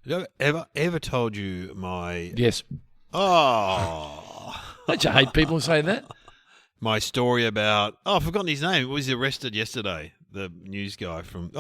Have I ever told you my... Yes. Oh. Don't you hate people who say that? My story about... Oh, I've forgotten his name. He was arrested yesterday, the news guy from...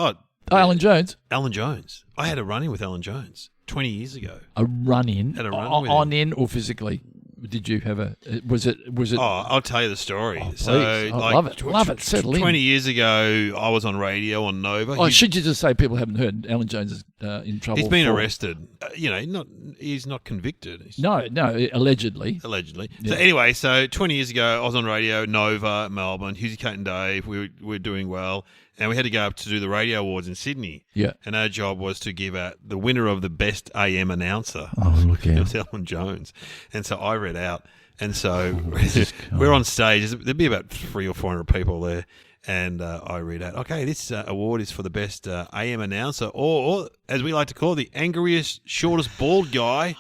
Alan Jones. Alan Jones. I had a run-in with Alan Jones 20 years ago. A run-in? Had a run-in with on him. in or physically? Did you have a... Was it... Oh, I'll tell you the story. Oh, please. So, I love it. Love it. Settle in. 20 years ago, I was on radio on Nova. Oh, should you just say people haven't heard Alan Jones is in trouble? He's been arrested. He's not convicted. No, allegedly. Allegedly. Yeah. So anyway, 20 years ago, I was on radio, Nova, Melbourne, Hughesy, Kate and Dave. We were doing well. And we had to go up to do the radio awards in Sydney. Yeah. And our job was to give out the winner of the best AM announcer. Oh, look It out. was Alan Jones. And so I read out. And so we're on stage. There'd be about 300 or 400 people there. And I read out, okay, this award is for the best AM announcer, or as we like to call it, the angriest, shortest bald guy.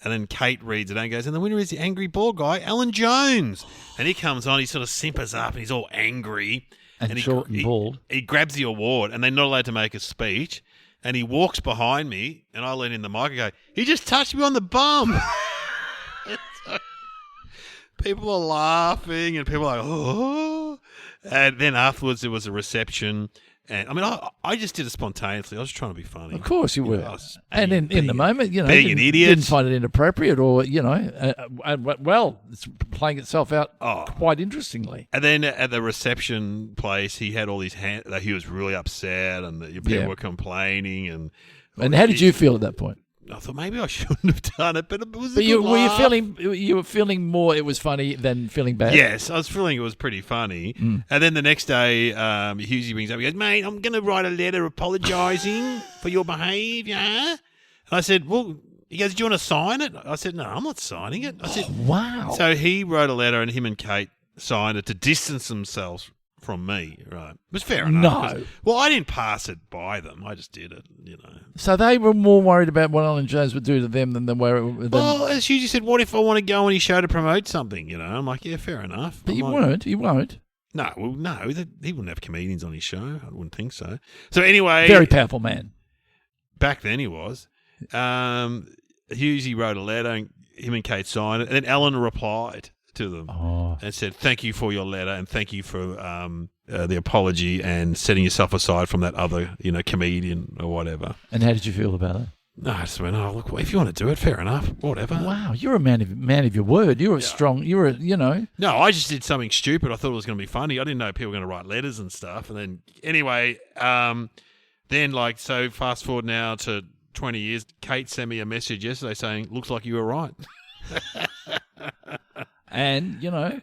And then Kate reads it and goes, and the winner is the angry bald guy, Alan Jones. And he comes on, he sort of simpers up, and he's all angry. And short and bald. He grabs the award, and they're not allowed to make a speech. And he walks behind me, and I lean in the mic and go, he just touched me on the bum. People are laughing, and people are like, oh. And then afterwards, there was a reception. And I mean, I just did it spontaneously. I was trying to be funny. Of course you were. And in the moment, being didn't, an idiot. Didn't find it inappropriate or, well, it's playing itself out quite interestingly. And then at the reception place, he had all these he was really upset, and the people were complaining. And how did you feel at that point? I thought maybe I shouldn't have done it, but it was. But you were feeling more it was funny than feeling bad? Yes, I was feeling it was pretty funny. And then the next day, Hughesy brings up, he goes, mate, I'm going to write a letter apologising for your behaviour. And I said, well, he goes, do you want to sign it? I said, no, I'm not signing it. I said, wow. So he wrote a letter, and him and Kate signed it to distance themselves from me, right? It was fair enough. No. Well, I didn't pass it by them. I just did it, So they were more worried about what Alan Jones would do to them than they were... Well, as Hughesy said, what if I want to go on his show to promote something, I'm like, yeah, fair enough. But you won't. No, he wouldn't have comedians on his show. I wouldn't think so. So anyway... Very powerful man. Back then he was. Hughesy wrote a letter, and him and Kate signed it, and then Alan replied to them and said, thank you for your letter, and thank you for the apology and setting yourself aside from that other, comedian or whatever. And how did you feel about it? No, I just went, look, if you want to do it, fair enough, whatever. Wow, you're a man of your word. You're strong, No, I just did something stupid. I thought it was going to be funny. I didn't know people were going to write letters and stuff. And then, anyway, so fast forward now to 20 years, Kate sent me a message yesterday saying, looks like you were right. And, well,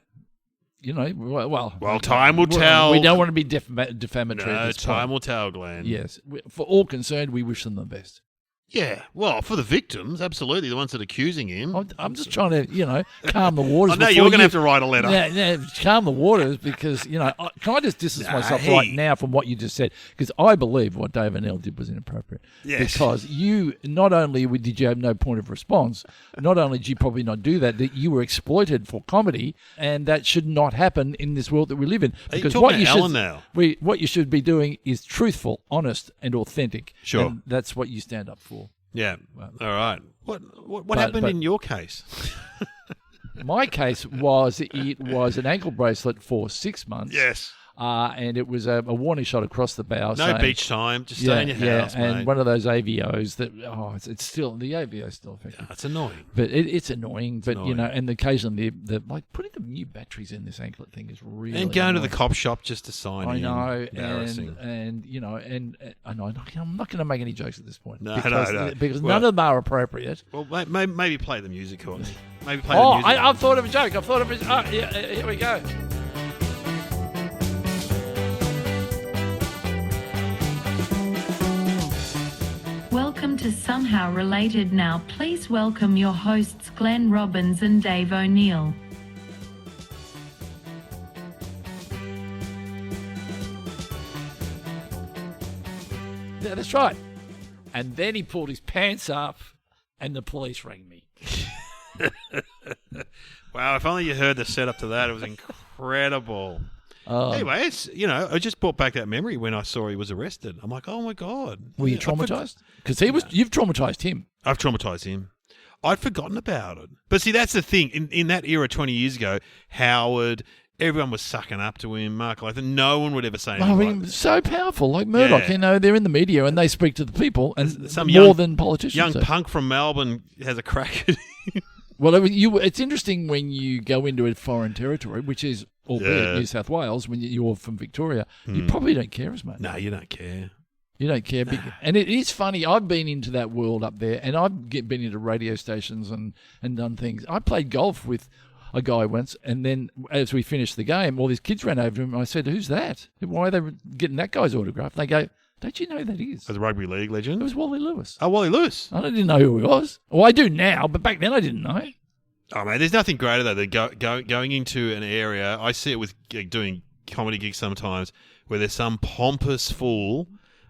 time will tell. We don't want to be defamatory at this point. Time will tell, Glenn. Yes. For all concerned, we wish them the best. Yeah, well, for the victims, absolutely, the ones that are accusing him. I'm just trying to, calm the waters. I know you're going to have to write a letter. Yeah, calm the waters because, can I just distance myself right now from what you just said? Because I believe what Dave and Elle did was inappropriate. Yes. Because you, not only did you have no point of response, not only did you probably not do that you were exploited for comedy, and that should not happen in this world that we live in. Because what you should be doing is truthful, honest, and authentic. Sure. And that's what you stand up for. Yeah. All right. What happened in your case? My case was it was an ankle bracelet for 6 months. Yes. And it was a warning shot across the bow. No beach time. Just stay in your house, and mate. One of those AVOs that it's still the AVO's still effective. Yeah, it's annoying. But it's annoying. But and occasionally the putting the new batteries in this anklet thing is really and going annoying. to the cop shop just to sign in. I know, embarrassing. and I know I'm not going to make any jokes at this point. No, because none of them are appropriate. Well, maybe play the music, Courtney. Maybe play the music. I've thought of a joke. Here we go. Welcome to Somehow Related Now. Please welcome your hosts Glenn Robbins and Dave O'Neill. Yeah, that's right. And then he pulled his pants up and the police rang me. Wow, if only you heard the setup to that. It was incredible. Anyway, it's, I just brought back that memory when I saw he was arrested. I'm like, oh my God. Were you traumatized? Because you've traumatized him. I've traumatized him. I'd forgotten about it. But see, that's the thing. In that era 20 years ago, Howard, everyone was sucking up to him, Mark Latham. No one would ever say anything. I mean, so powerful, like Murdoch. Yeah. They're in the media and they speak to the people, and some more than politicians. Young do. punk from Melbourne has a crack at him. Well, it's interesting when you go into a foreign territory, which is, albeit New South Wales, when you're from Victoria, you probably don't care as much. No, you don't care. You don't care. And it is funny. I've been into that world up there, and I've been into radio stations and done things. I played golf with a guy once, and then as we finished the game, all these kids ran over to him, and I said, who's that? Why are they getting that guy's autograph? They go, don't you know who that is? As a rugby league legend? It was Wally Lewis. Oh, Wally Lewis. I didn't know who he was. Well, I do now, but back then I didn't know. Oh, man, there's nothing greater, though, than going into an area. I see it with doing comedy gigs sometimes, where there's some pompous fool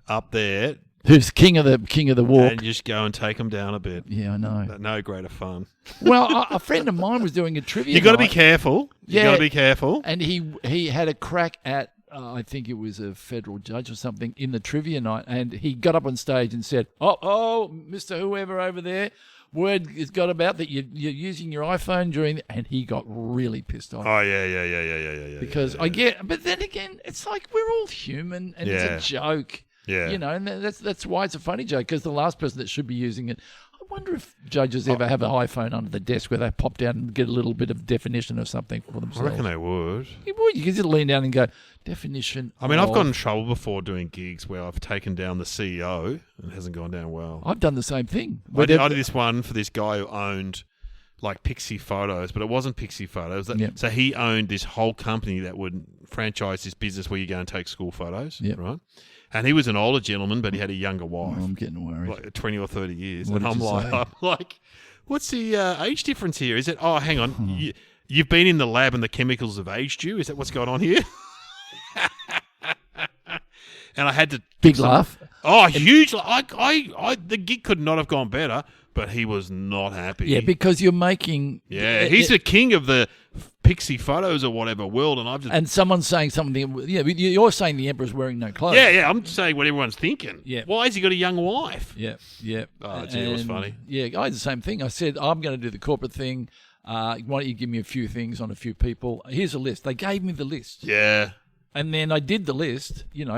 up there who's king of the walk, and just go and take them down a bit. Yeah, I know. No greater fun. Well, a friend of mine was doing a trivia. You got to be careful. You got to be careful. And he had a crack at I think it was a federal judge or something in the trivia night, and he got up on stage and said, "Oh, Mr. Whoever over there, word has got about that you're using your iPhone during," and he got really pissed off. Oh yeah. Because I get, but then again, it's like we're all human, and it's a joke. Yeah. And that's why it's a funny joke, because the last person that should be using it. I wonder if judges ever have an iPhone under the desk where they pop down and get a little bit of definition of something for themselves. I reckon they would. You would. You could just lean down and go, definition. I mean, I've gotten in trouble before doing gigs where I've taken down the CEO and it hasn't gone down well. I've done the same thing. I did this one for this guy who owned like Pixie Photos, but it wasn't Pixie Photos. So he owned this whole company that would franchise this business where you go and take school photos, right? And he was an older gentleman, but he had a younger wife. Oh, I'm getting worried. Like 20 or 30 years. What and I'm like, what's the age difference here? Is it, hang on, you've been in the lab and the chemicals have aged you? Is that what's going on here? And I had to... Big laugh. Oh, huge. The gig could not have gone better, but he was not happy. Yeah, because you're making... Yeah, he's the king of the Pixie Photos or whatever world, and I've just... And someone's saying something... Yeah, you're saying the Emperor's wearing no clothes. Yeah, I'm saying what everyone's thinking. Yeah. Why has he got a young wife? Yeah. Oh, gee, it was funny. Yeah, I had the same thing. I said, I'm going to do the corporate thing. Why don't you give me a few things on a few people? Here's a list. They gave me the list. Yeah. And then I did the list. Your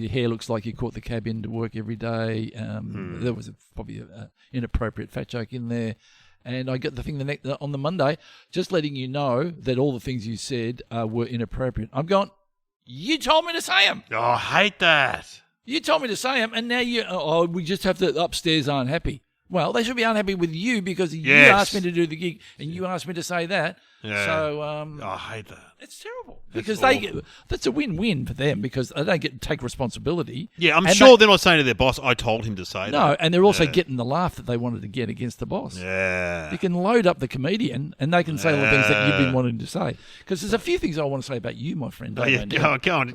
hair looks like you caught the cab in to work every day. There was probably an inappropriate fat joke in there. And I got the thing on the Monday, just letting you know that all the things you said were inappropriate. I'm going, you told me to say them. Oh, I hate that. You told me to say them, and now we just have to, upstairs aren't happy. Well, they should be unhappy with you because you asked me to do the gig and you asked me to say that. Yeah. So I hate that. It's terrible because that's a win-win for them because they don't get to take responsibility. Yeah, I'm sure they're not saying to their boss, I told him to say that. No, and they're also getting the laugh that they wanted to get against the boss. Yeah. You can load up the comedian and they can say all the things that you've been wanting to say. Because there's a few things I want to say about you, my friend. Go on.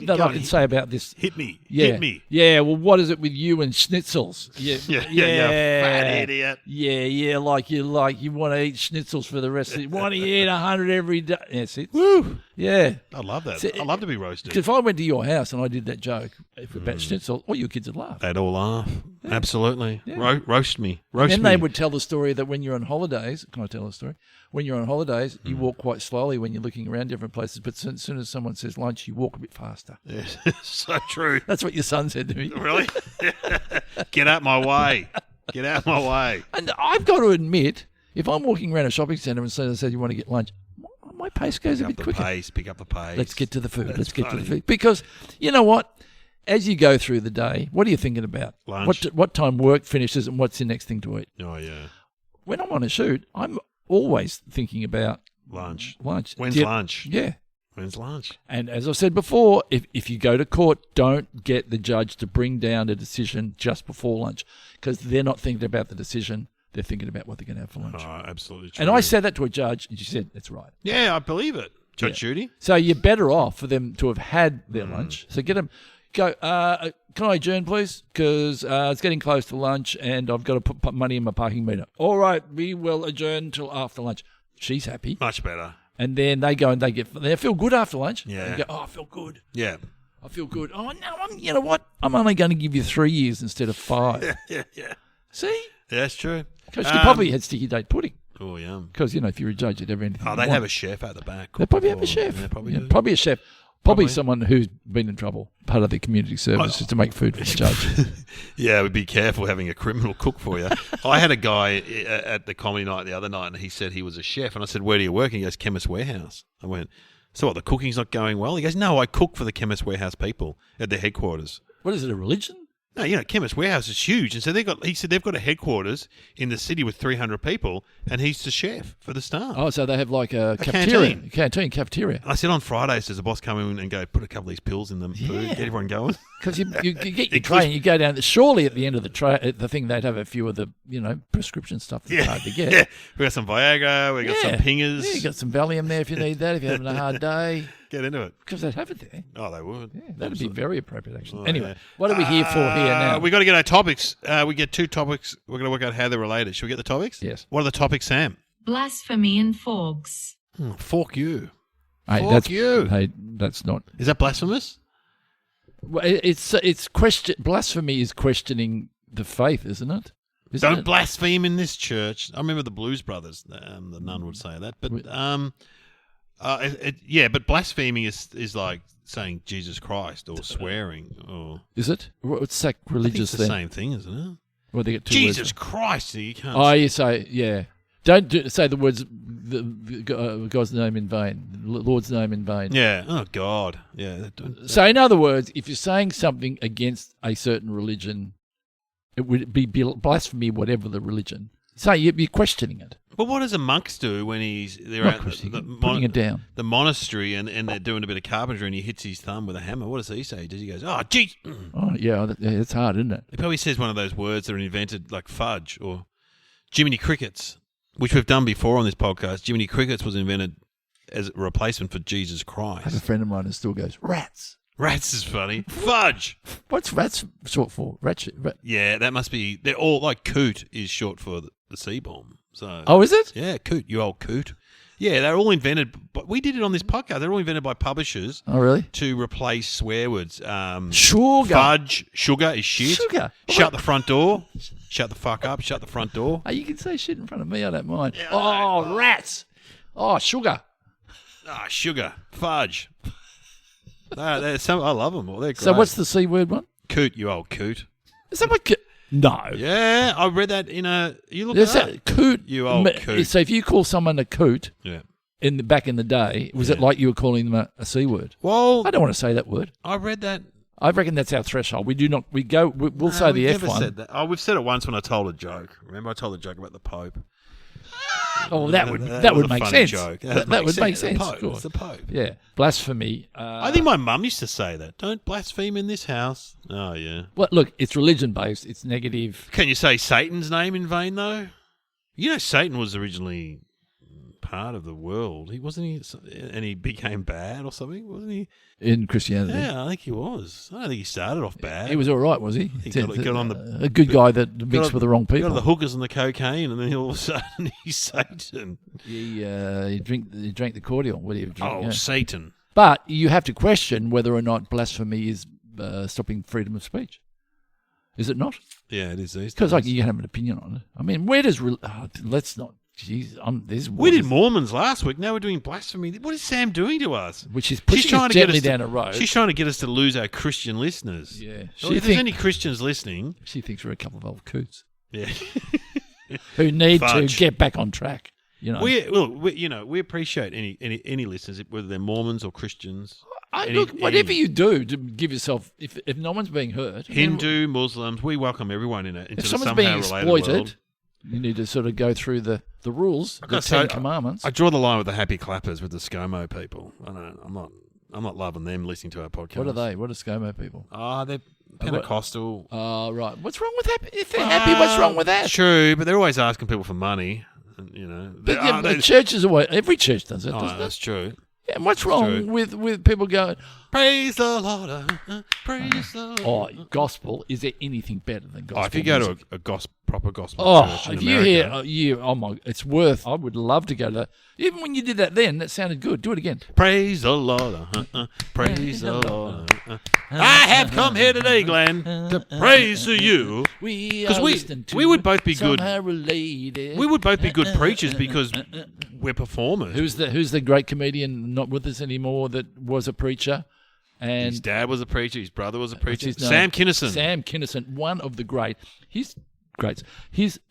That I can say about this. Hit me. Yeah. Hit me. Yeah, well, what is it with you and schnitzels? Yeah, fat idiot. Yeah, like you want to eat schnitzels for the rest of it. Why do you eat 100 every day? Yes, Woo. Yeah. I love that. I'd love to be roasted. Because if I went to your house and I did that joke about schnitzel, all your kids would laugh. They'd all laugh. Yeah. Absolutely. Yeah. Roast me. Then they would tell the story that when you're on holidays, can I tell a story? When you're on holidays, you walk quite slowly when you're looking around different places, but as soon as someone says lunch, you walk a bit faster. Yes, so true. That's what your son said to me. Really? Get out my way. Get out my way. And I've got to admit, if I'm walking around a shopping centre and someone says you want to get lunch, my pace goes a bit quicker. Pick up the pace. Let's get to the food. Let's get to the food. Because you know what? As you go through the day, what are you thinking about? Lunch. What time work finishes and what's the next thing to eat? Oh, yeah. When I'm on a shoot, I'm always thinking about lunch. When's lunch? Yeah. When's lunch? And as I said before, if you go to court, don't get the judge to bring down a decision just before lunch because they're not thinking about the decision. They're thinking about what they're going to have for lunch. Oh, absolutely true. And I said that to a judge, and she said, that's right. Yeah, I believe it. Judge Judy. So you're better off for them to have had their lunch. So get them, can I adjourn, please? Because it's getting close to lunch, and I've got to put money in my parking meter. All right, we will adjourn till after lunch. She's happy. Much better. And then they go and they feel good after lunch. Yeah. And go, oh, I feel good. Yeah. I feel good. Oh, no, you know what? I'm only going to give you 3 years instead of 5. Yeah. See? Yeah, that's true. Because you probably had sticky date pudding. Oh, yum. Because, if you're a judge, you'd have anything. Oh, they'd have a chef at the back. They probably have a chef. Yeah, probably do. Probably a chef. Probably someone who's been in trouble. Part of their community service is to make food for the judge. Yeah, we'd be careful having a criminal cook for you. I had a guy at the comedy night the other night, and he said he was a chef. And I said, where do you work? And he goes, Chemist Warehouse. I went, so what, the cooking's not going well? He goes, no, I cook for the Chemist Warehouse people at their headquarters. What is it, a religion? No, Chemist Warehouse is huge. And so he said they've got a headquarters in the city with 300 people, and he's the chef for the staff. Oh, so they have like a canteen. Cafeteria. I said on Fridays, does the boss come in and go, put a couple of these pills in them, food, get everyone going? Because you get your tray and you go down. Surely at the end of the tray, the thing, they'd have a few of the, prescription stuff that's hard to get. Yeah, we got some Viagra, we got some pingers. Yeah, you got some Valium there if you need that, if you're having a hard day. Get into it. Because they'd have it there. Oh, they would. Yeah, that'd be very appropriate, actually. Oh, anyway, yeah. what are we here for here now? We got to get our topics. We get 2 topics. We're going to work out how they're related. Should we get the topics? Yes. What are the topics, Sam? Blasphemy and Forks. Fork you. Hey, Fork you. Hey, that's not. Is that blasphemous? Well, it's question. Blasphemy is questioning the faith, isn't it? Don't blaspheme in this church. I remember the Blues Brothers. The nun would say that, but but blaspheming is like saying Jesus Christ or swearing. Or is it? What's I think sacrilegious it's the then? same thing, isn't it? Well, they get 2 Jesus words. Christ! You can't. Oh, you say Don't say the words God's name in vain, the Lord's name in vain. Yeah. Oh God. Yeah. So in other words, if you're saying something against a certain religion, it would be blasphemy, whatever the religion. So you're questioning it. But what does a monk do when they're Not at putting it down. the monastery and they're doing a bit of carpentry and he hits his thumb with a hammer? What does he say? Does he goes, oh, gee? Oh, yeah, it's hard, isn't it? He probably says one of those words that are invented like fudge or Jiminy Crickets, which we've done before on this podcast. Jiminy Crickets was invented as a replacement for Jesus I have a Christ. friend of mine who still goes, rats. Rats is funny. Fudge. What's rats short for? Rat. Yeah, that must be. They're all like coot is short for the C-bomb. So. Oh, is it? Yeah, coot, you old coot. Yeah, they're all invented, but we did it on this podcast. They're all invented by publishers Oh, really? to replace swear words. Sugar. Fudge, sugar is shit. Sugar. Shut the front door. Shut the fuck up. Shut the front door. Oh, you can say shit in front of me. I don't mind. Yeah, Oh, rats. Oh, sugar. Ah, sugar, fudge. I love them all. They're great. So what's the C word one? Coot, you old coot. Is that what? No. Yeah, I read that in a. You look Is at that coot? You old coot. So if you call someone a coot Yeah. back in the day, was it like you were calling them a C word? Well, I don't want to say that word. I read that. I reckon that's our threshold. We do not. We'll say the we've F never one. said that. Oh, we've said it once when I told a joke. Remember, I told a joke about the Pope. Oh, that would was a make funny sense. joke. That would make sense. The of Pope. course. It's the Pope. Yeah, blasphemy. I think my mum used to say that. Don't blaspheme in this house. Oh, yeah. Well, look, it's religion based. It's negative. Can you say Satan's name in vain, though? You know, Satan was originally part of the world. And he became bad or something, wasn't he? In Christianity. Yeah, I think he was. I don't think he started off bad. He was all right, was he? He got on the a good guy that mixed with the wrong got people. on the hookers and the cocaine, and then all of a sudden he's Satan. He drank the cordial. What do you drink? Oh, Yeah. Satan. But you have to question whether or not blasphemy is stopping freedom of speech. Is it not? Yeah, it is these days. Because you can have an opinion on it. I mean, where does let's not. Jeez, we did Mormons last week. Now we're doing blasphemy. What is Sam doing to us? Which is pushing us gently down a road. She's trying to get us to lose our Christian listeners. Yeah. If there's any Christians listening, she thinks we're a couple of old coots. Yeah. Who need Fudge. to get back on track. You know. We appreciate any listeners, whether they're Mormons or Christians. Whatever you do to give yourself, if no one's being hurt, Hindu, Muslims, we welcome everyone into if the someone's somehow being related exploited, world. You need to sort of go through the rules, the Ten Commandments. I draw the line with the happy clappers with the ScoMo people. I'm not loving them listening to our podcast. What are they? What are ScoMo people? They're Pentecostal. Oh, right. What's wrong with happy? If they're happy, what's wrong with that? True, but they're always asking people for money. And, But churches always. Every church does it, doesn't it? That's true. Yeah, and what's wrong with people going, Praise the Lord. Praise the Lord. Oh, gospel. Is there anything better than gospel? If you go music? to a proper gospel church in if you America, hear, oh my, it's worth. I would love to go to. Even when you did that, then that sounded good. Do it again. praise the Lord. Praise the Lord. I have come here today, Glenn, to praise to you. Because we would both be good. Related. We would both be good preachers because we're performers. Who's the great comedian not with us anymore that was a preacher? And His dad was a preacher. His brother was a preacher. his name? Sam Kinison. Sam Kinison, one of the greats. His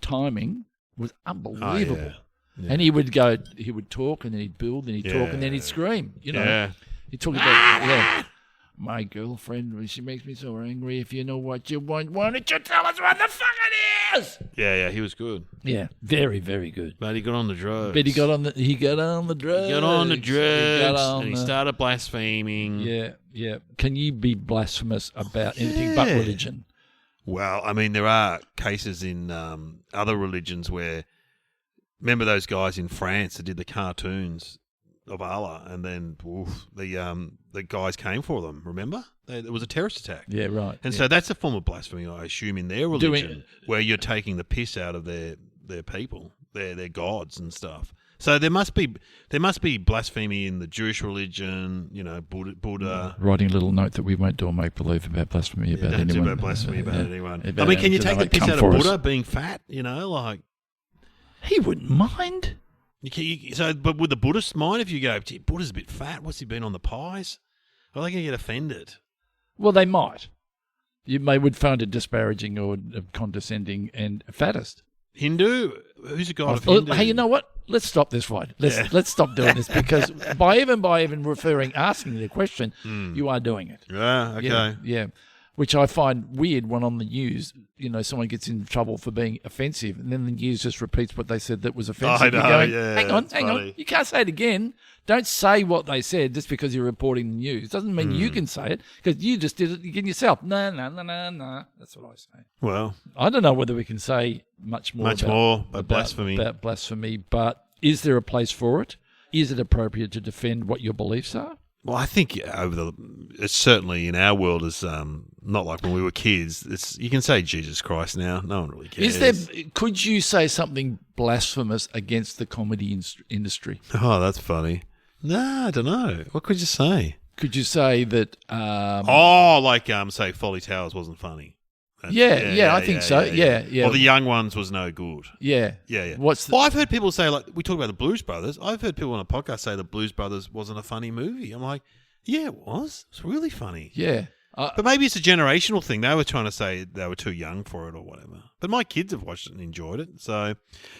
timing was unbelievable. Oh, yeah. And he would talk, and then he'd build, and he'd talk, and then he'd scream. You know, he'd talk about my girlfriend. She makes me so angry. If you know what you want, why don't you tell us what the fuck it is? Yeah, he was good. Yeah, very, very good. But he got on the drugs. But he got on the drugs. He got on the drugs, and he started blaspheming. Yeah. Can you be blasphemous about anything but religion? Well, I mean, there are cases in other religions where, remember those guys in France that did the cartoons of Allah, and then the guys came for them. Remember, it was a terrorist attack. Yeah, right. And so that's a form of blasphemy, I assume, in their religion, where you're taking the piss out of their people, their gods and stuff. So there must be blasphemy in the Jewish religion, you know, Buddha. Writing a little note that we won't do a make believe about blasphemy about Don't anyone. do about blasphemy about anyone. About I mean, can you take the anyone piss come out of for us. Buddha being fat? You know, like He wouldn't mind. but would the Buddhists mind if you go, gee, Buddha's a bit fat? What's he been on the pies? Are they going to get offended? Well, they might. You would find it disparaging or condescending and fattest. Hindu? Who's a god of Hindu? Hey, you know what? Let's stop this fight. Let's stop doing this because by even asking the question, you are doing it. Yeah, okay. Yeah. Which I find weird when on the news, you know, someone gets in trouble for being offensive, and then the news just repeats what they said that was offensive. I know, You're going, yeah, hang on. You can't say it again. Don't say what they said just because you're reporting the news. Doesn't mean you can say it because you just did it again yourself. No. That's what I say. Well, I don't know whether we can say much more about blasphemy. About blasphemy, but is there a place for it? Is it appropriate to defend what your beliefs are? Well, I think it's certainly in our world is not like when we were kids. You can say Jesus Christ now. No one really cares. Could you say something blasphemous against the comedy industry? Oh, that's funny. No, I don't know. What could you say? Could you say that? Say Folly Towers wasn't funny. I think so. Yeah. Or The Young Ones was no good. Yeah. Well, I've heard people say, like, we talk about the Blues Brothers. I've heard people on a podcast say the Blues Brothers wasn't a funny movie. I'm like, yeah, it was. It's really funny. Yeah. But maybe it's a generational thing. They were trying to say they were too young for it or whatever. But my kids have watched it and enjoyed it. So,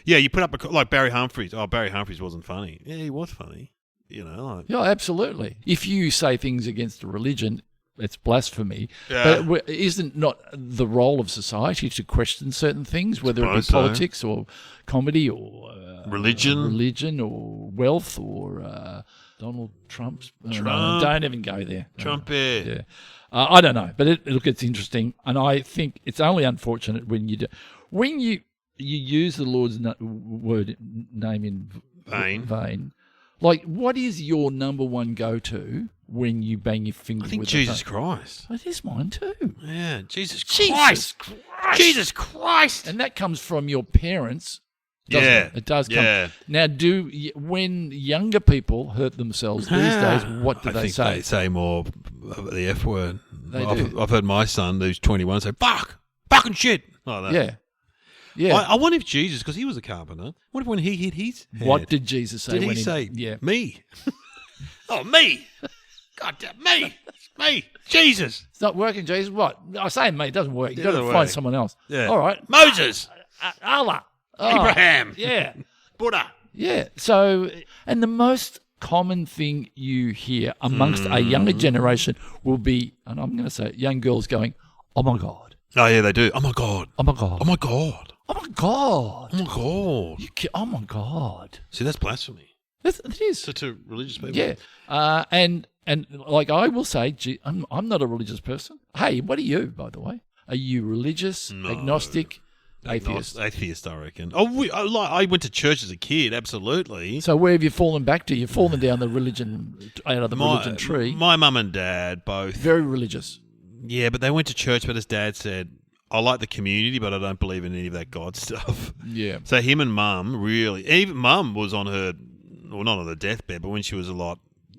yeah, you put up like Barry Humphries. Oh, Barry Humphries wasn't funny. Yeah, he was funny. You know. Yeah, absolutely. If you say things against a religion, it's blasphemy. Yeah. But isn't not the role of society to question certain things, whether it be politics or comedy or religion or wealth or Donald Trump's? Don't even go there. Trump. Yeah. I don't know, but look, it's interesting, and I think it's only unfortunate when you use the Lord's name in vain. Like, what is your number one go-to when you bang your finger? I think with Jesus Christ. It is mine too. Yeah, Jesus Christ. Jesus Christ. And that comes from your parents. It does come. Yeah. Now, when younger people hurt themselves these days, what do they say? They say more the F word. Do. I've heard my son, who's 21, say, fucking shit. Like that. Yeah. Yeah. I wonder if Jesus, because he was a carpenter, what if when he hit his head, what did Jesus say? Did he say, me? Oh, me. God damn, me. Jesus. It's not working, Jesus. What? I say me, it doesn't work. You've got to find someone else. Yeah. All right. Moses. Allah. Abraham. Yeah. Buddha. Yeah. So, and the most common thing you hear amongst a younger generation will be, and I'm going to say it, young girls going, oh my God. Oh, yeah, they do. Oh, my God. Oh, my God. Oh, my God. Oh, my God. Oh, my God. Oh, my God. See, that's blasphemy. It is. To religious people. Yeah. And like I will say, I'm not a religious person. Hey, what are you, by the way? Are you religious, agnostic? Atheist. Atheist, I reckon. Oh, I went to church as a kid, absolutely. So where have you fallen back to? You've fallen down the religion, out of the religion tree. My mum and dad both. Very religious. Yeah, but they went to church, but his dad said, I like the community, but I don't believe in any of that God stuff. Yeah. So him and mum really, even mum was on her, well, not on her deathbed, but when she was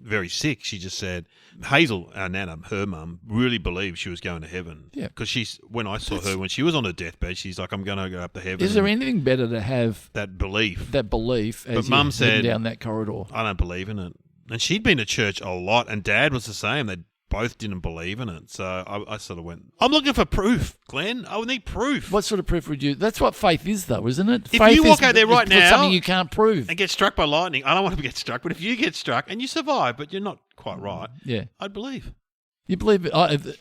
very sick, she just said, Hazel, our nana, her mum, really believed she was going to heaven. Yeah. Because when I saw her, when she was on her deathbed, she's like, I'm going to go up to heaven. Is there anything better to have that belief? As Mum you're said, heading down that corridor. I don't believe in it. And she'd been to church a lot, and Dad was the same. They both didn't believe in it. So I sort of went, I'm looking for proof, Glenn. I need proof. What sort of proof would you... That's what faith is, though, isn't it? If faith you walk out there right now... something you can't prove. And get struck by lightning, I don't want to get struck, but if you get struck and you survive, but you're not quite right, yeah, I'd believe. You believe it?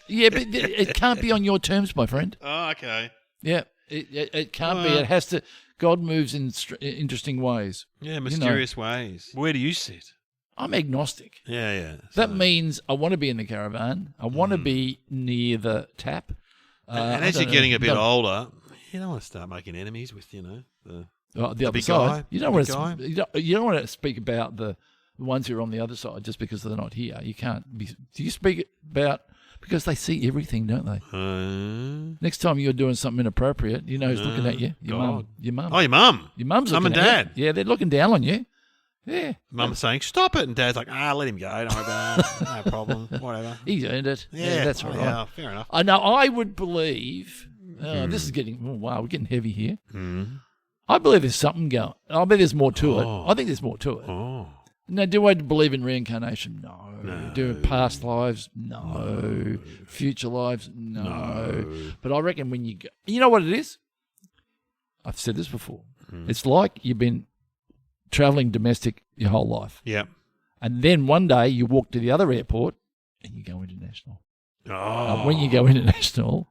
Yeah, but it can't be on your terms, my friend. Oh, okay. Yeah, it can't be. It has to... God moves in interesting ways. Yeah, mysterious ways. Where do you sit? I'm agnostic. Yeah. That means I want to be in the caravan. I want to be near the tap. And as you're getting a bit older, you don't want to start making enemies with, the other big side. guy. You don't want to speak about the ones who are on the other side just because they're not here. You can't be. Do you speak about because they see everything, don't they? Next time you're doing something inappropriate, you know who's looking at you. Your mum. Your mum. Oh, your mum. Your mum's mum looking and at dad. you. Yeah, they're looking down on you. Yeah. Mum's saying, stop it. And Dad's like, let him go. Don't worry about it. No problem. Whatever. He's earned it. Yeah, that's all right. Yeah, fair enough. I know. I would believe... This is getting... Oh, wow, we're getting heavy here. I believe there's something going... I bet there's more to it. I think there's more to it. Oh. Now, do I believe in reincarnation? No. Do past lives? No. Future lives? No. But I reckon when you go... You know what it is? I've said this before. It's like you've been... travelling domestic your whole life. Yeah. And then one day you walk to the other airport and you go international. Oh. And when you go international,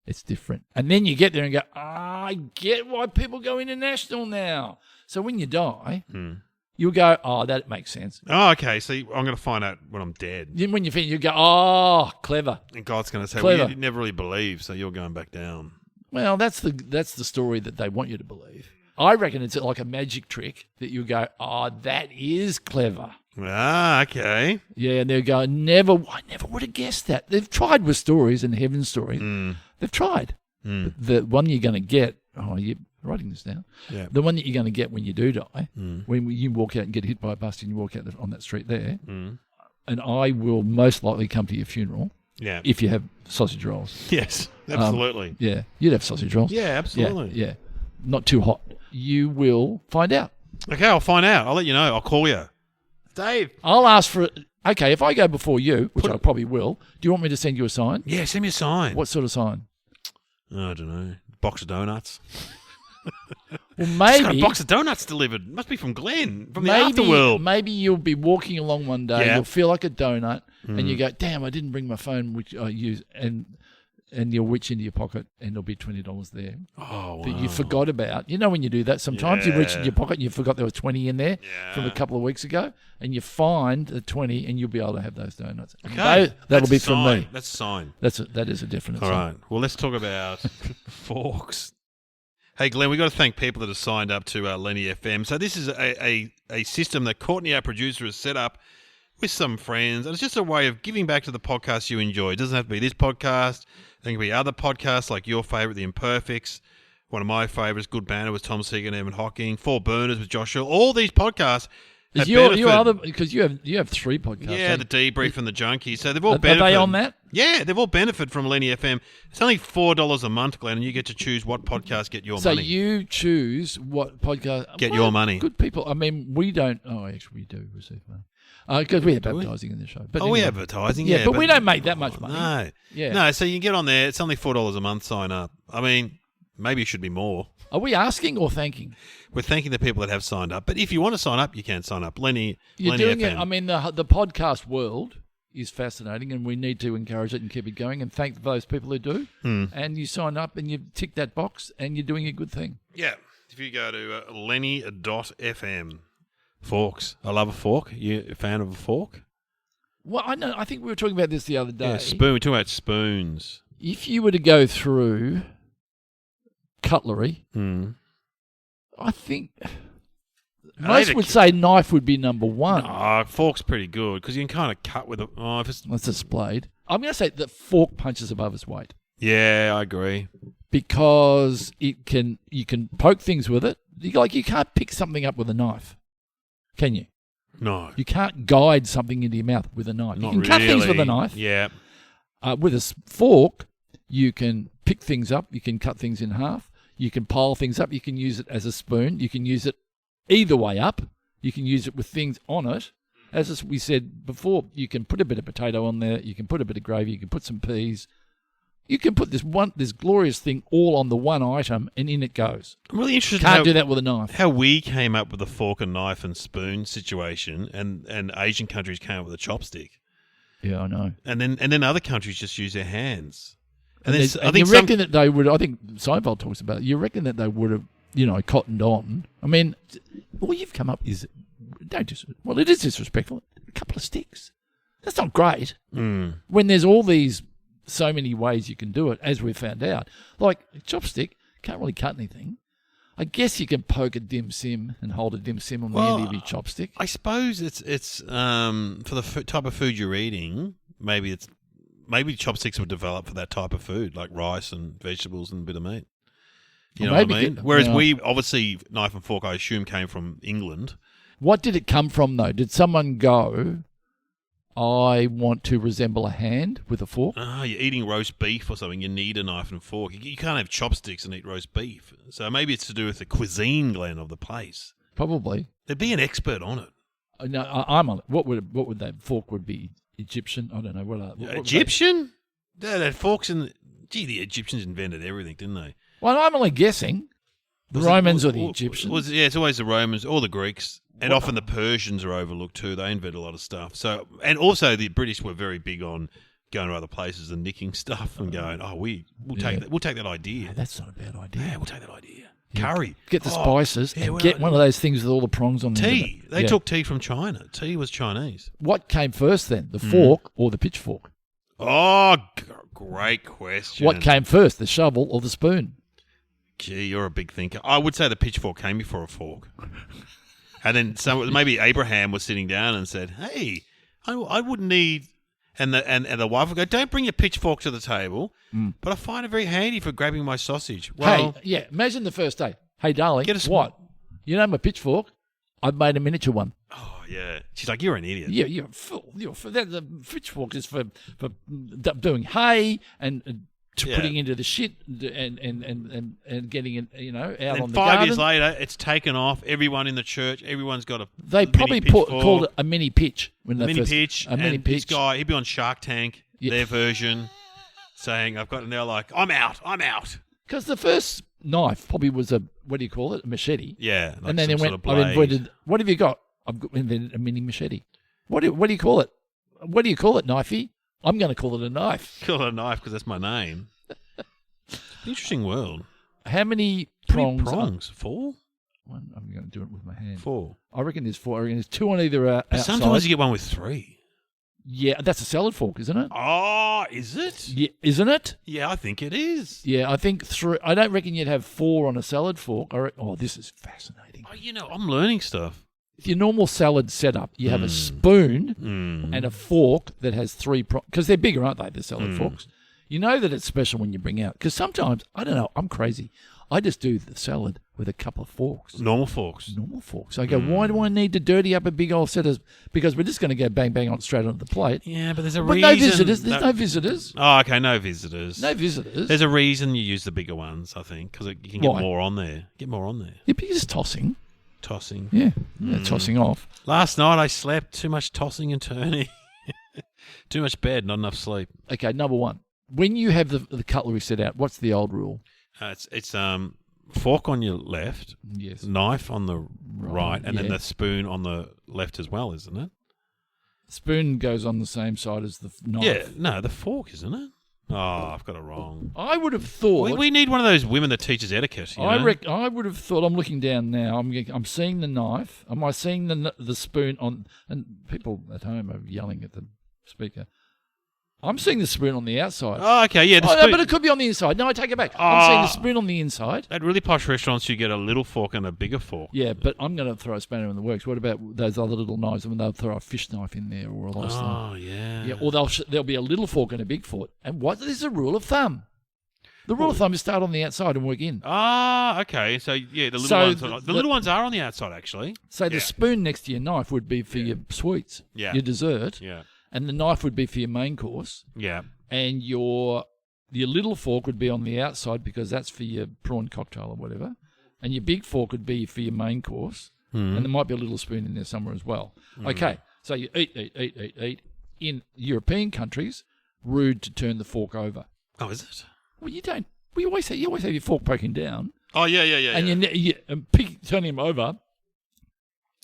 it's different. And then you get there and go, I get why people go international now. So when you die, you'll go, that makes sense. Oh, okay. So I'm going to find out when I'm dead. Then when you finish, you go, clever. And God's going to say, Clever. well, you never really believe, so you're going back down. Well, that's the story that they want you to believe. I reckon it's like a magic trick that you go, that is clever. Ah, okay. Yeah, and they'll go, I never would have guessed that. They've tried with stories and heaven stories. They've tried. The one you're going to get, you're writing this down. Yeah. The one that you're going to get when you do die, when you walk out and get hit by a bus and you walk out on that street there, and I will most likely come to your funeral if you have sausage rolls. Yes, absolutely. Yeah, you'd have sausage rolls. Yeah, absolutely. Yeah. Not too hot. You will find out. Okay, I'll find out. I'll let you know. I'll call you. Dave. I'll ask for it. Okay, if I go before you, which I probably will, do you want me to send you a sign? Yeah, send me a sign. What sort of sign? I don't know. Box of donuts. Well, maybe. Just got a box of donuts delivered. Must be from Glenn, from the afterworld. Maybe you'll be walking along one day, you'll feel like a donut, and you go, damn, I didn't bring my phone, which I use, and you'll reach into your pocket and there'll be $20 there. Oh, wow. That you forgot about. You know when you do that, sometimes you reach in your pocket and you forgot there was 20 in there from a couple of weeks ago, and you find the 20 and you'll be able to have those donuts. Okay. That'll be from me. That's a sign. That is a definite sign. All right. Well, let's talk about forks. Hey, Glenn, we've got to thank people that have signed up to Lenny FM. So this is a system that Courtney, our producer, has set up with some friends. And it's just a way of giving back to the podcast you enjoy. It doesn't have to be this podcast. There can be other podcasts like your favourite, The Imperfects. One of my favourites, Good Banner, with Tom Seeger and Evan Hocking. Four Burners with Joshua. All these podcasts have benefited. Because you have three podcasts. Yeah, the Debrief and the Junkie. So they've all benefited. Are they on that? Yeah, they've all benefited from Lenny FM. It's only $4 a month, Glenn, and you get to choose what podcast get your money. So you choose what podcast... Get your money. Good people. I mean, we don't... Oh, actually, we do receive money. Because we have advertising in the show. But we have advertising, yeah. But we don't make that much money. No. Yeah. No, so you can get on there. It's only $4 a month, sign up. I mean, maybe it should be more. Are we asking or thanking? We're thanking the people that have signed up. But if you want to sign up, you can sign up. Lenny doing FM. it. I mean, the podcast world is fascinating, and we need to encourage it and keep it going, and thank those people who do. And you sign up and you tick that box, and you're doing a good thing. Yeah. If you go to lenny.fm. Forks. I love a fork. You a fan of a fork? Well, I know. I think we were talking about this the other day. Yeah, spoon. We're talking about spoons. If you were to go through cutlery, I think Most would say knife would be number one. No, fork's pretty good because you can kind of cut with it. Oh, if it's... That's displayed. I'm going to say that fork punches above its weight Yeah, I agree. because you can poke things with it. You can't pick something up with a knife, can you? No. You can't guide something into your mouth with a knife. Not You can cut things with a really. knife. Yeah. With a fork, you can pick things up. You can cut things in half. You can pile things up. You can use it as a spoon. You can use it either way up. You can use it with things on it. As we said before, you can put a bit of potato on there. You can put a bit of gravy. You can put some peas. You can put this glorious thing all on the one item, and in it goes. I'm really interested Can't in do that with a knife. how we came up with the fork and knife and spoon situation, and Asian countries came up with a chopstick. Yeah, I know. And then other countries just use their hands. And then you reckon that they would? I think Seinfeld talks about it. You reckon that they would have, cottoned on? I mean, all you've come up is it is disrespectful. A couple of sticks. That's not great. When there's all these so many ways you can do it, as we've found out. Like a chopstick can't really cut anything. I guess you can poke a dim sim and hold a dim sim on the end of your chopstick. I suppose it's for the type of food you're eating. Maybe chopsticks were developed for that type of food, like rice and vegetables and a bit of meat. You know what I mean? Whereas we, obviously, knife and fork, I assume, came from England. What did it come from, though? Did someone go, I want to resemble a hand with a fork? You're eating roast beef or something, you need a knife and fork. You can't have chopsticks and eat roast beef. So maybe it's to do with the cuisine, Glenn, of the place. Probably. There'd be an expert on it. No, I'm on it. What would that fork would be? Egyptian? I don't know. What Egyptian? That forks in... Gee, the Egyptians invented everything, didn't they? Well, I'm only guessing. The Romans or the Egyptians? It's always the Romans or the Greeks. And often the Persians are overlooked too. They invent a lot of stuff. So, and also the British were very big on going to other places and nicking stuff and going, we'll take that idea. No, that's not a bad idea. Yeah, we'll take that idea. Curry. Get the spices and get one of those things with all the prongs on the tea. They took tea from China. Tea was Chinese. What came first then, the fork or the pitchfork? Oh, great question. What came first, the shovel or the spoon? Gee, you're a big thinker. I would say the pitchfork came before a fork. And then maybe Abraham was sitting down and said, hey, I wouldn't need... And the wife would go, don't bring your pitchfork to the table, but I find it very handy for grabbing my sausage. Well, imagine the first day. Hey, darling, get what? You know my pitchfork? I've made a miniature one. Oh, yeah. She's like, you're an idiot. Yeah, you're a fool. The pitchfork is for doing hay and putting into the shit and getting it, out and on the garden. 5 years later, it's taken off. Everyone in the church, everyone's got a They probably called it a mini pitch. When mini first, pitch. A mini pitch. This guy, he'd be on Shark Tank, their version, saying, and they're like, I'm out. Because the first knife probably was a machete. Yeah. Like and then they went, I've invented, what have you got? I've invented a mini machete. What do you call it? What do you call it, knifey? I'm going to call it a knife. Call it a knife because that's my name. Interesting world. How many prongs? prongs? 4? One, I'm going to do it with my hand. 4. I reckon there's 4. I reckon there's 2 on either outside. Sometimes you get one with 3. Yeah, that's a salad fork, isn't it? Oh, is it? Yeah, isn't it? Yeah, I think it is. Yeah, I think 3. I don't reckon you'd have 4 on a salad fork. This is fascinating. Oh, I'm learning stuff. Your normal salad setup, you have a spoon and a fork that has 3 prongs, because they're bigger, aren't they, the salad forks? You know that it's special when you bring out, because sometimes, I don't know, I'm crazy. I just do the salad with a couple of forks. Normal forks. I go, why do I need to dirty up a big old set of... Because we're just going to go bang, bang on straight onto the plate. Yeah, but there's a reason... no visitors. There's no visitors. Oh, okay, no visitors. No visitors. There's a reason you use the bigger ones, I think, because you can get more on there. Yeah, but you're just tossing. Yeah, tossing off. Last night I slept. Too much tossing and turning. Too much bed, not enough sleep. Okay, number 1. When you have the cutlery set out, what's the old rule? It's fork on your left, yes, knife on the right, and then the spoon on the left as well, isn't it? Spoon goes on the same side as the knife. Yeah, no, the fork, isn't it? Oh, I've got it wrong. I would have thought... We need one of those women that teaches etiquette. I would have thought... I'm looking down now. I'm seeing the knife. Am I seeing the spoon on... And people at home are yelling at the speaker. I'm seeing the spoon on the outside. Oh, okay, yeah. The No, spoon. but it could be on the inside. No, I take it back. I'm seeing the spoon on the inside. At really posh restaurants, you get a little fork and a bigger fork. Yeah, but I'm going to throw a spanner in the works. What about those other little knives? I mean, they'll throw a fish knife in there or a lot of stuff. Oh, yeah. Yeah, or there'll be a little fork and a big fork. And what is a rule of thumb? The rule of thumb is start on the outside and work in. Ah, okay. So, yeah, the little ones are on the outside, actually. So the spoon next to your knife would be for your sweets, your dessert, and the knife would be for your main course. Yeah. And your little fork would be on the outside because that's for your prawn cocktail or whatever. And your big fork would be for your main course. And there might be a little spoon in there somewhere as well. Okay, so you eat. In European countries, rude to turn the fork over. Oh, is it? Well, you don't. You always have your fork poking down. Oh, yeah. And you turn him over.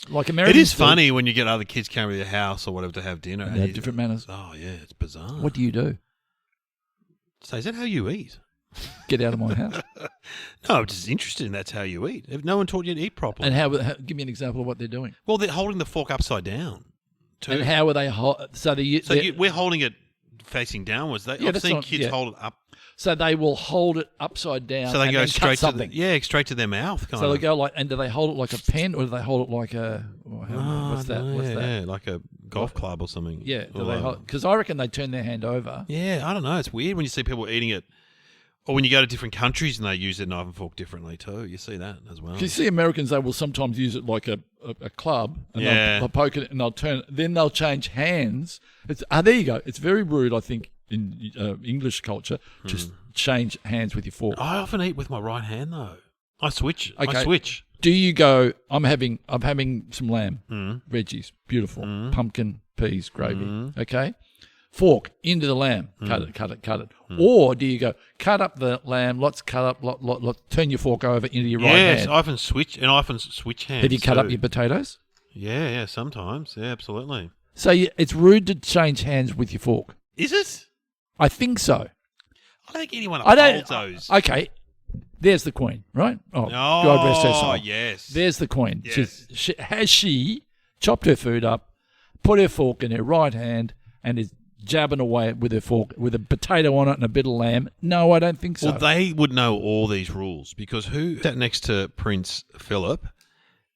Like It Americans is funny when you get other kids coming to your house or whatever to have dinner. And they have different manners. Oh, yeah, it's bizarre. What do you do? So is that how you eat? Get out of my house. No, I'm just interested in that's how you eat. If no one taught you to eat properly. And how? Give me an example of what they're doing. Well, they're holding the fork upside down. Too. And how are they? We're holding it facing downwards. I've seen kids hold it up. So they will hold it upside down. So they and go then straight cut something. straight to their mouth. So they go like, and do they hold it like a pen or do they hold it like a? What's that? Yeah, like a golf club or something. Yeah, because I reckon they turn their hand over. Yeah, I don't know. It's weird when you see people eating it, or when you go to different countries and they use their knife and fork differently too. You see that as well. You see Americans, they will sometimes use it like a club, and they'll poke it and they'll turn. Then they'll change hands. There you go. It's very rude, I think, in English culture to change hands with your fork. I often eat with my right hand though. I switch. Okay. I switch. Do you go? I'm having some lamb, veggies, beautiful, pumpkin, peas, gravy. Okay, fork into the lamb, cut it. Or do you go cut up the lamb? Let's cut up, turn your fork over into your right hand. Yes, I often switch hands. Have you cut up your potatoes? Yeah, sometimes. Yeah, absolutely. So it's rude to change hands with your fork. Is it? I think so. I don't think anyone upholds those. Okay. There's the Queen, right? Oh, God rest her soul. Yes. There's the Queen. Yes. She chopped her food up, put her fork in her right hand, and is jabbing away with her fork with a potato on it and a bit of lamb? No, I don't think so. Well, they would know all these rules because who sat next to Prince Philip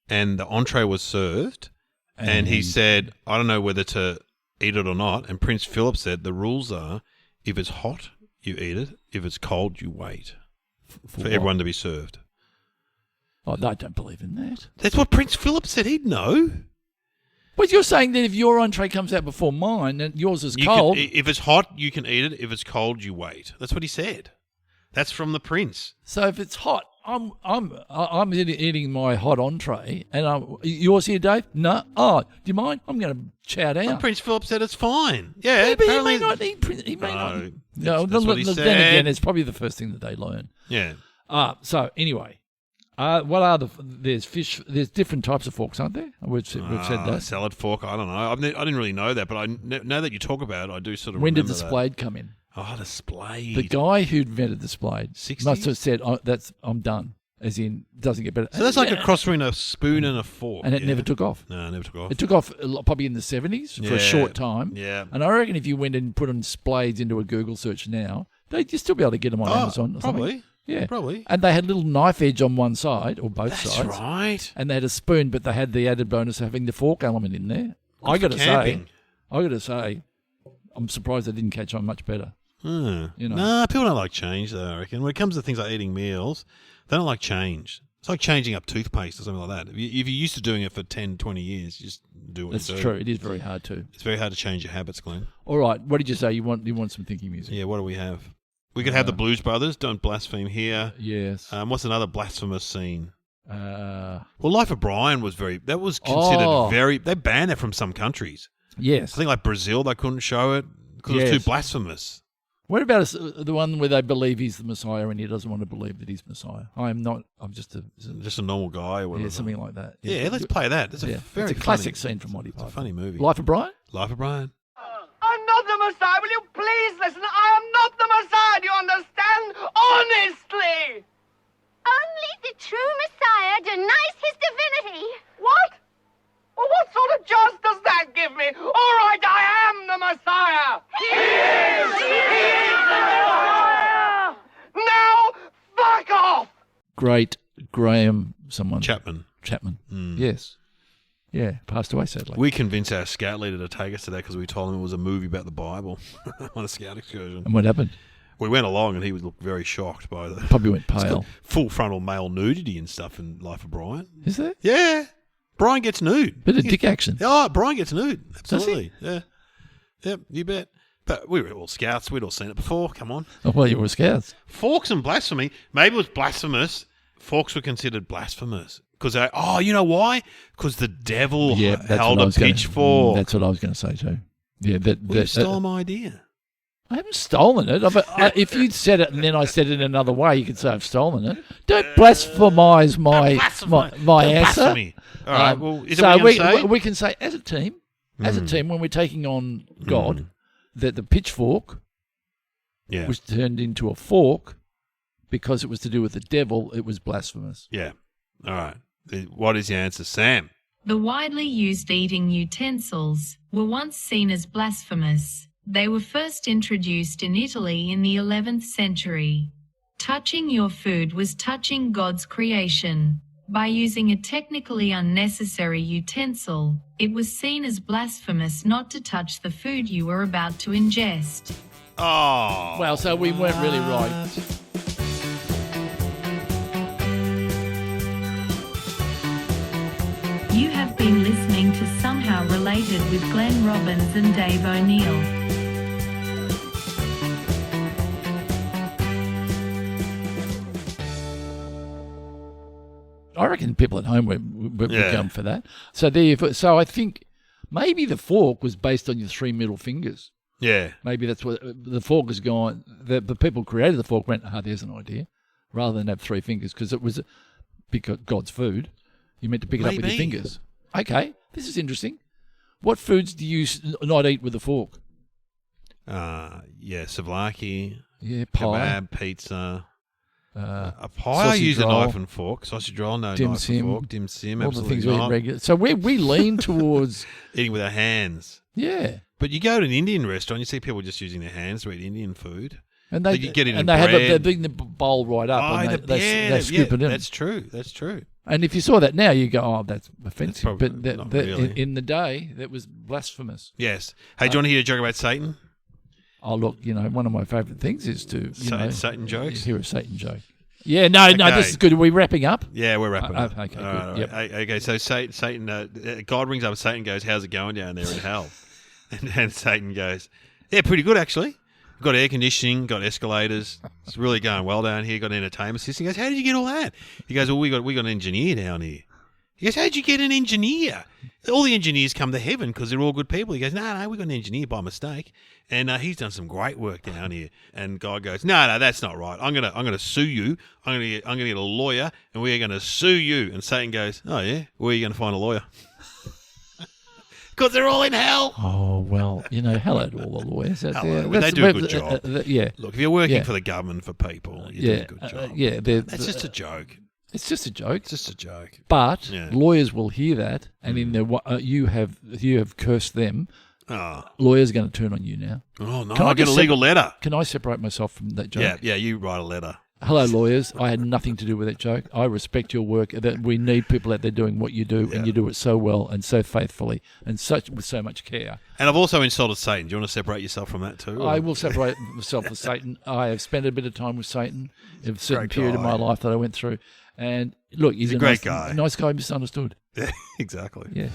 and the entree was served and he said, I don't know whether to eat it or not. And Prince Philip said the rules are if it's hot, you eat it. If it's cold, you wait for everyone to be served. Oh, I don't believe in that. That's what Prince Philip said. He'd know. But you're saying that if your entree comes out before mine and yours is cold... if it's hot, you can eat it. If it's cold, you wait. That's what he said. That's from the prince. So if it's hot, I'm eating my hot entree, and yours here, Dave? No. Oh, do you mind? I'm going to chow down. Well, Prince Philip said it's fine. Yeah, but he may not eat. He may not. No, that's what he said. Then again, it's probably the first thing that they learn. Yeah. So anyway, what are there's fish? There's different types of forks, aren't there? We've said that. Salad fork. I don't know. I didn't really know that, but I know that you talk about it. I do sort of. When did remember the Splayed come in? Oh, the Splayed. The guy who invented the Splayed 60s? must have said, I'm done. As in, doesn't get better. So that's like a cross between a spoon and a fork. And it never took off. No, it never took off. It took off probably in the 70s for a short time. Yeah. And I reckon if you went and put on Splades into a Google search now, they'd still be able to get them on Amazon or probably. something. Yeah. Probably. And they had a little knife edge on one side, or both sides. That's right. And they had a spoon, but they had the added bonus of having the fork element in there. I got to say, I'm surprised they didn't catch on much better. You know. No, people don't like change, though, I reckon. When it comes to things like eating meals, they don't like change. It's like changing up toothpaste or something like that. If you're used to doing it for 10, 20 years, you just do what you do. That's true. It is very hard to. It's very hard to change your habits, Glenn. All right. What did you say? You want some thinking music? Yeah, what do we have? We could have the Blues Brothers, Don't Blaspheme Here. Yes. What's another blasphemous scene? Well, Life of Brian was that was considered very, they banned that from some countries. Yes. I think like Brazil, they couldn't show it because it was too blasphemous. What about the one where they believe he's the Messiah and he doesn't want to believe that he's Messiah? I'm just a normal guy or whatever. Yeah, something like that. Yeah, let's play that. It's a classic scene from Monty Python. It's a funny movie. Life of Brian? Life of Brian. I'm not the Messiah. Will you please listen? I am not the Messiah. Do you understand? Honestly. Only the true Messiah denies his divinity. What? Well, what sort of chance does that give me? All right, I am the Messiah. He is great Graham someone. Chapman. Yes. Yeah, passed away sadly. We convinced our scout leader to take us to that because we told him it was a movie about the Bible on a scout excursion. And what happened? We went along and he looked very shocked by the Probably went pale. full frontal male nudity and stuff in Life of Brian. Is there? Yeah. Brian gets nude. Bit of dick action. Oh, Brian gets nude. Does he? Absolutely. Yeah. Yep, you bet. But we were all scouts. We'd all seen it before. Come on. Oh, well, you were scouts. Forks and blasphemy. Maybe it was blasphemous. Forks were considered blasphemous. Because you know why? Because the devil held a pitchfork. That's what I was going to say too. Yeah, You stole my idea. I haven't stolen it. If you'd said it and then I said it in another way, you could say I've stolen it. Don't blasphemise my answer. Blasphemy. All right. Well, is so it what you're saying? we can say as a team, when we're taking on God, that the pitchfork was turned into a fork because it was to do with the devil. It was blasphemous. Yeah. All right. What is the answer, Sam? The widely used eating utensils were once seen as blasphemous. They were first introduced in Italy in the 11th century. Touching your food was touching God's creation. By using a technically unnecessary utensil, it was seen as blasphemous not to touch the food you were about to ingest. Oh. Well, so we weren't really right. You have been listening to Somehow Related with Glenn Robbins and Dave O'Neill. I reckon people at home would come for that. So I think maybe the fork was based on your three middle fingers. Yeah. Maybe that's what the fork has gone. The people who created the fork went, there's an idea, rather than have three fingers because it was because God's food. You meant to pick it up with your fingers. Okay, this is interesting. What foods do you not eat with a fork? Souvlaki. Yeah, pie. Kebab, pizza. A pie I use a knife and fork. Sausage roll, no dim knife sim, and fork. Dim sim, all absolutely the things we eat regular. So we lean towards eating with our hands. Yeah. But you go to an Indian restaurant, you see people just using their hands to eat Indian food. And they get it and in they bread. they bring the bowl right up and they scoop it in. That's true. And if you saw that now, you go, that's offensive. That's but not really. In the day, that was blasphemous. Yes. Hey, do you want to hear a joke about Satan? Oh, look, one of my favourite things is to Satan jokes. Hear a Satan joke. Yeah, no, this is good. Are we wrapping up? Yeah, we're wrapping up. Okay, good. Right. Yep. Okay, so Satan, God rings up Satan and goes, how's it going down there in hell? And Satan goes, yeah, pretty good actually. Got air conditioning, got escalators. It's really going well down here. Got an entertainment system. He goes, how did you get all that? He goes, well, we got an engineer down here. He goes, how did you get an engineer? All the engineers come to heaven because they're all good people. He goes, no, we got an engineer by mistake, and he's done some great work down here. And God goes, no, that's not right. I'm gonna sue you. I'm gonna get a lawyer, and we're gonna sue you. And Satan goes, oh yeah, where are you gonna find a lawyer? Because they're all in hell. Oh, well, hello to all the lawyers out there. They do a good job. Yeah. Look, if you're working for the government, for people, you do a good job. That's just a joke. It's just a joke. It's just a joke. But lawyers will hear that, and in their you have cursed them. Lawyers are going to turn on you now. Oh, no. I get a legal letter. Can I separate myself from that joke? Yeah, you write a letter. Hello, lawyers. I had nothing to do with that joke. I respect your work. That we need people out there doing what you do, and you do it so well and so faithfully and with so much care. And I've also insulted Satan. Do you want to separate yourself from that too? I will separate myself from Satan. I have spent a bit of time with Satan in a certain period of my life that I went through. And look, he's a great guy. Nice guy, misunderstood. Yeah, exactly. Yeah.